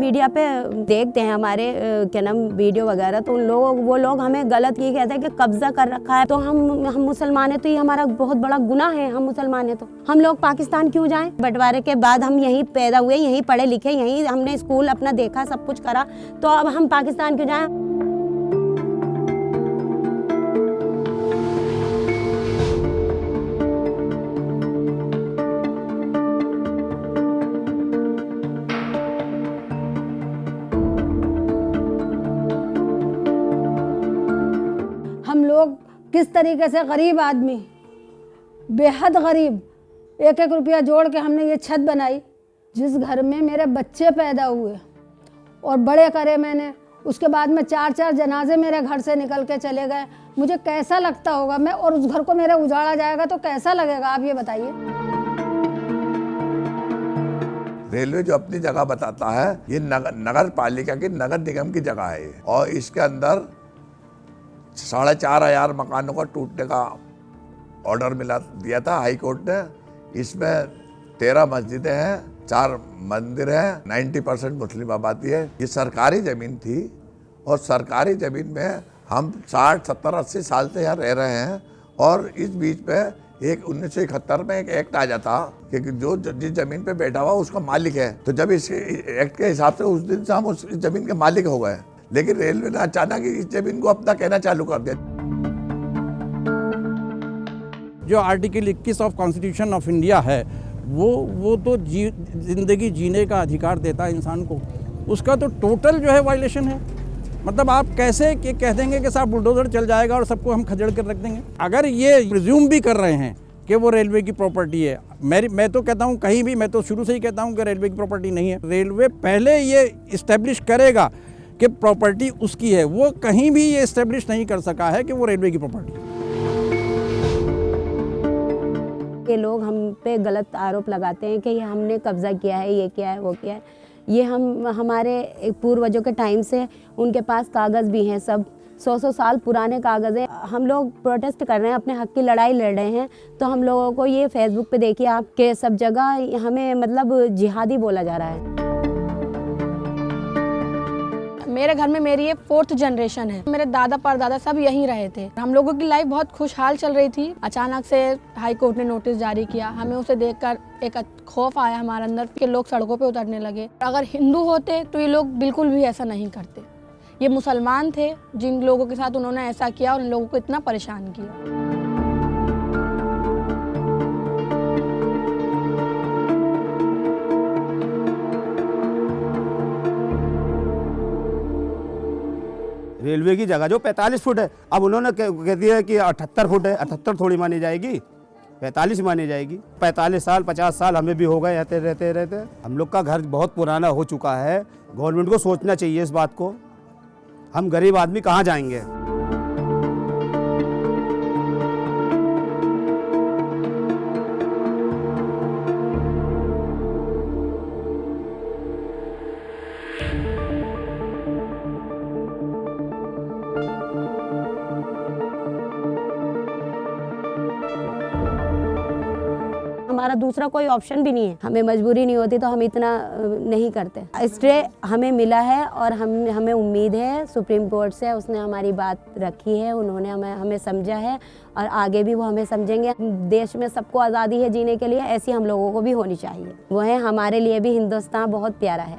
Media पे देखते हैं हमारे क्या नाम वीडियो वगैरह, तो वो लोग हमें गलत ये कहते हैं कि कब्जा कर रखा है। तो हम मुसलमान हैं तो ये हमारा बहुत बड़ा गुनाह है। हम मुसलमान हैं तो हम लोग पाकिस्तान क्यों जाएं? बंटवारे के बाद हम यहीं पैदा हुए, यहीं पढ़े लिखे, यहीं हमने स्कूल अपना देखा, सब कुछ करा, तो अब हम पाकिस्तान क्यों जाएं? हम लोग किस तरीके से गरीब आदमी, बेहद गरीब, 1-1 रुपया जोड़ के हमने ये छत बनाई, जिस घर में मेरे बच्चे पैदा हुए और बड़े करे मैंने। उसके बाद में 4-4 जनाजे मेरे घर से निकल के चले गए। मुझे कैसा लगता होगा मैं, और उस घर को मेरा उजाड़ा जाएगा तो कैसा लगेगा, आप ये बताइए। रेलवे जो अपनी जगह बताता है, ये नगर पालिका की, नगर निगम की जगह है और इसके अंदर 4,500 मकानों का टूटने का ऑर्डर दिया था हाई कोर्ट ने। इसमें 13 मस्जिदें हैं, 4 मंदिर हैं, 90% मुस्लिम आबादी है। ये सरकारी ज़मीन थी और सरकारी ज़मीन में हम 60, 70, 80 साल से यहाँ रह रहे हैं। और इस बीच में एक 1971 में एक एक्ट आ जाता कि जो जिस ज़मीन पे बैठा हुआ उसका मालिक है। तो जब इस एक्ट के हिसाब से उस दिन से हम उस ज़मीन के मालिक हो गए, लेकिन रेलवे ने अचानक इस जमीन को अपना कहना चालू कर दिया। जो article 21 of constitution of India है वो तो जिंदगी जीने का अधिकार देता है इंसान को, उसका तो टोटल जो है वायलेशन है। मतलब आप कैसे कि कह देंगे कि साहब बुलडोजर चल जाएगा और सबको हम खदेड़ कर रख देंगे। अगर ये प्रिज्यूम भी कर रहे हैं कि वो रेलवे की प्रॉपर्टी है, मैं तो कहता हूँ कहीं भी, मैं तो शुरू से ही कहता हूँ कि रेलवे की प्रॉपर्टी नहीं है। रेलवे पहले ये इस्टेब्लिश करेगा कि प्रॉपर्टी उसकी है। वो कहीं भी ये इस्टेब्लिश नहीं कर सका है कि वो रेलवे की प्रॉपर्टी है। ये लोग हम पे गलत आरोप लगाते हैं कि ये हमने कब्जा किया है, ये किया है, वो किया है। ये हमारे पूर्वजों के टाइम से उनके पास कागज़ भी हैं, सब 100-100 साल पुराने कागज़ हैं। हम लोग प्रोटेस्ट कर रहे हैं, अपने हक की लड़ाई लड़ रहे हैं, तो हम लोगों को ये फेसबुक पे देखिए आप के सब जगह हमें मतलब जिहादी बोला जा रहा है। मेरे घर में मेरी ये 4th जनरेशन है। मेरे दादा परदादा सब यहीं रहे थे। हम लोगों की लाइफ बहुत खुशहाल चल रही थी। अचानक से हाई कोर्ट ने नोटिस जारी किया। हमें उसे देखकर एक खौफ आया हमारे अंदर कि लोग सड़कों पे उतरने लगे। अगर हिंदू होते तो ये लोग बिल्कुल भी ऐसा नहीं करते। ये मुसलमान थे जिन लोगों के साथ उन्होंने ऐसा किया और उन लोगों को इतना परेशान किया। रेलवे की जगह जो 45 फुट है, अब उन्होंने कह दिया है कि 78 फुट है। 78 थोड़ी मानी जाएगी, 45 मानी जाएगी। 45 साल 50 साल हमें भी हो गए रहते। हम लोग का घर बहुत पुराना हो चुका है। गवर्नमेंट को सोचना चाहिए इस बात को। हम गरीब आदमी कहाँ जाएंगे? हमारा दूसरा कोई ऑप्शन भी नहीं है। हमें मजबूरी नहीं होती तो हम इतना नहीं करते। स्टे हमें मिला है और हमें उम्मीद है सुप्रीम कोर्ट से, उसने हमारी बात रखी है, उन्होंने हमें समझा है और आगे भी वो हमें समझेंगे। देश में सबको आज़ादी है जीने के लिए, ऐसी हम लोगों को भी होनी चाहिए। वो है हमारे लिए भी हिंदुस्तान बहुत प्यारा है।